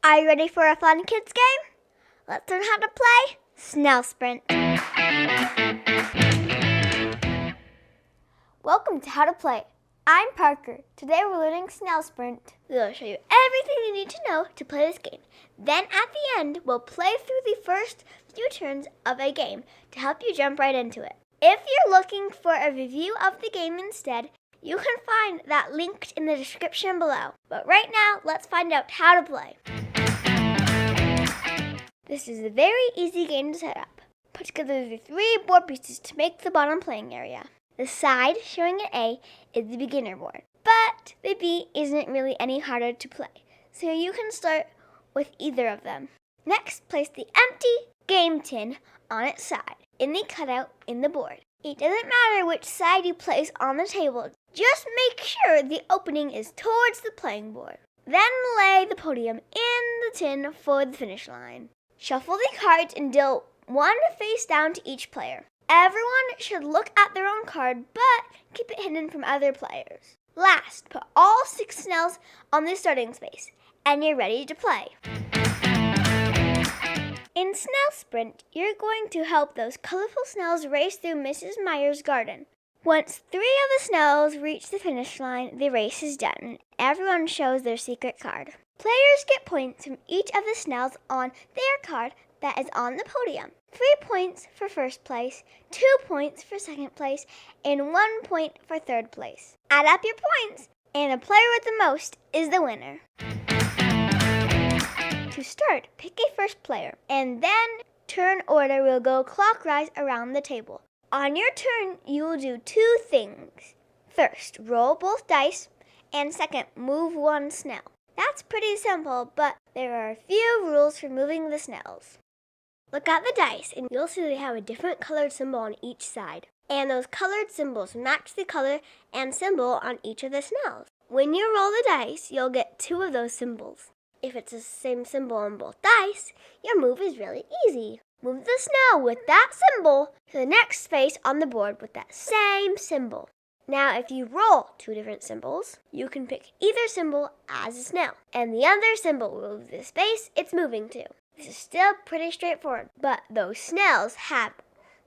Are you ready for a fun kids game? Let's learn how to play Snail Sprint. Welcome to How to Play. I'm Parker. Today we're learning Snail Sprint. We'll show you everything you need to know to play this game. Then at the end, we'll play through the first few turns of a game to help you jump right into it. If you're looking for a review of the game instead, you can find that linked in the description below. But right now, let's find out how to play. This is a very easy game to set up. Put together the 3 board pieces to make the bottom playing area. The side showing an A is the beginner board, but the B isn't really any harder to play, so you can start with either of them. Next, place the empty game tin on its side, in the cutout in the board. It doesn't matter which side you place on the table, just make sure the opening is towards the playing board. Then lay the podium in the tin for the finish line. Shuffle the cards and deal 1 face down to each player. Everyone should look at their own card, but keep it hidden from other players. Last, put all 6 snails on the starting space, and you're ready to play. In Snail Sprint, you're going to help those colorful snails race through Mrs. Meyer's garden. Once 3 of the snails reach the finish line, the race is done, and everyone shows their secret card. Players get points from each of the snails on their card that is on the podium. 3 points for first place, 2 points for second place, and 1 point for third place. Add up your points, and the player with the most is the winner. To start, pick a first player, and then turn order will go clockwise around the table. On your turn, you will do 2 things. First, roll both dice, and second, move 1 snail. That's pretty simple, but there are a few rules for moving the snails. Look at the dice, and you'll see they have a different colored symbol on each side. And those colored symbols match the color and symbol on each of the snails. When you roll the dice, you'll get 2 of those symbols. If it's the same symbol on both dice, your move is really easy. Move the snail with that symbol to the next space on the board with that same symbol. Now, if you roll 2 different symbols, you can pick either symbol as a snail, and the other symbol will move the space it's moving to. This is still pretty straightforward, but those snails have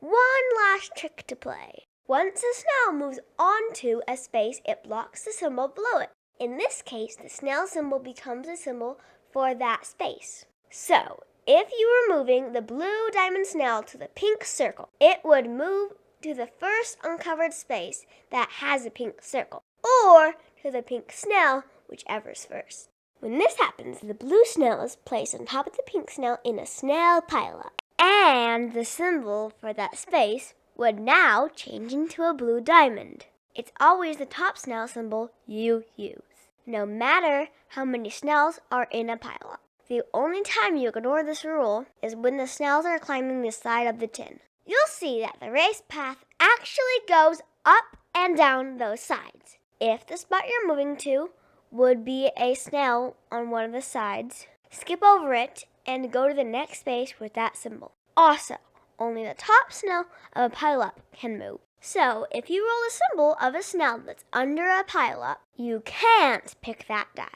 one last trick to play. Once a snail moves onto a space, it blocks the symbol below it. In this case, the snail symbol becomes a symbol for that space. So, if you were moving the blue diamond snail to the pink circle, it would move to the first uncovered space that has a pink circle, or to the pink snail, whichever's first. When this happens, the blue snail is placed on top of the pink snail in a snail pileup, and the symbol for that space would now change into a blue diamond. It's always the top snail symbol you use, no matter how many snails are in a pileup. The only time you ignore this rule is when the snails are climbing the side of the tin. You'll see that the race path actually goes up and down those sides. If the spot you're moving to would be a snail on one of the sides, skip over it and go to the next space with that symbol. Also, only the top snail of a pileup can move. So, if you roll a symbol of a snail that's under a pileup, you can't pick that die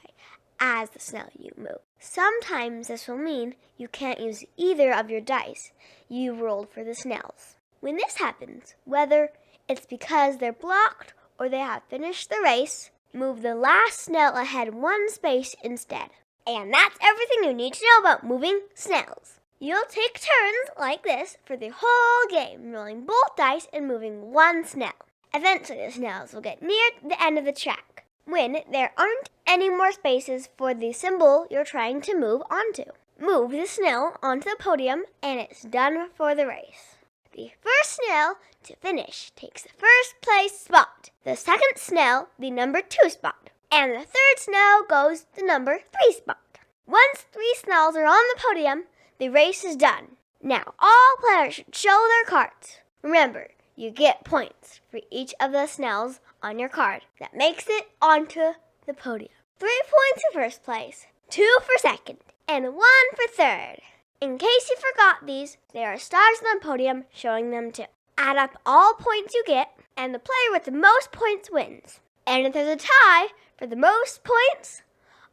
as the snail you move. Sometimes this will mean you can't use either of your dice you rolled for the snails. When this happens, whether it's because they're blocked or they have finished the race, move the last snail ahead 1 space instead. And that's everything you need to know about moving snails. You'll take turns like this for the whole game, rolling both dice and moving 1 snail. Eventually the snails will get near the end of the track, when there aren't any more spaces for the symbol you're trying to move onto. Move the snail onto the podium, and it's done for the race. The first snail to finish takes the first place spot, the second snail the number 2 spot, and the third snail goes the number 3 spot. Once 3 snails are on the podium, the race is done. Now, all players should show their cards. Remember, you get points for each of the snails on your card that makes it onto the podium. 3 points for first place, 2 for second, and 1 for third. In case you forgot these, there are stars on the podium showing them too. Add up all points you get, and the player with the most points wins. And if there's a tie for the most points,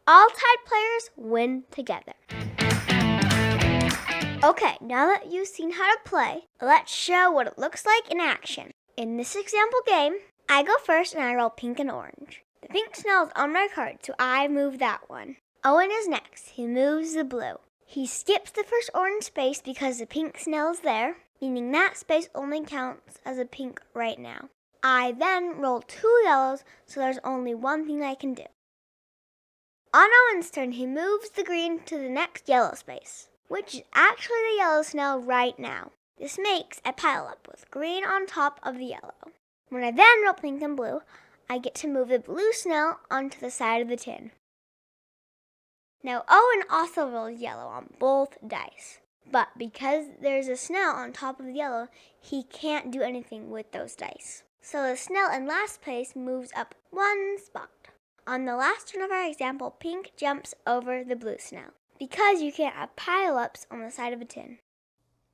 All tied players win together. Okay, now that you've seen how to play, let's show what it looks like in action. In this example game, I go first and I roll pink and orange. The pink snail is on my card, so I move that one. Owen is next. He moves the blue. He skips the first orange space because the pink snail is there, meaning that space only counts as a pink right now. I then roll 2 yellows, so there's only one thing I can do. On Owen's turn, he moves the green to the next yellow space, which is actually the yellow snail right now. This makes a pile up with green on top of the yellow. When I then roll pink and blue, I get to move the blue snail onto the side of the tin. Now Owen also rolls yellow on both dice, but because there's a snail on top of the yellow, he can't do anything with those dice. So the snail in last place moves up 1 spot. On the last turn of our example, pink jumps over the blue snail, because you can't have pile-ups on the side of a tin.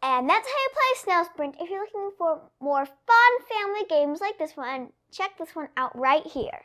And that's how you play Snail Sprint. If you're looking for more fun family games like this one, check this one out right here.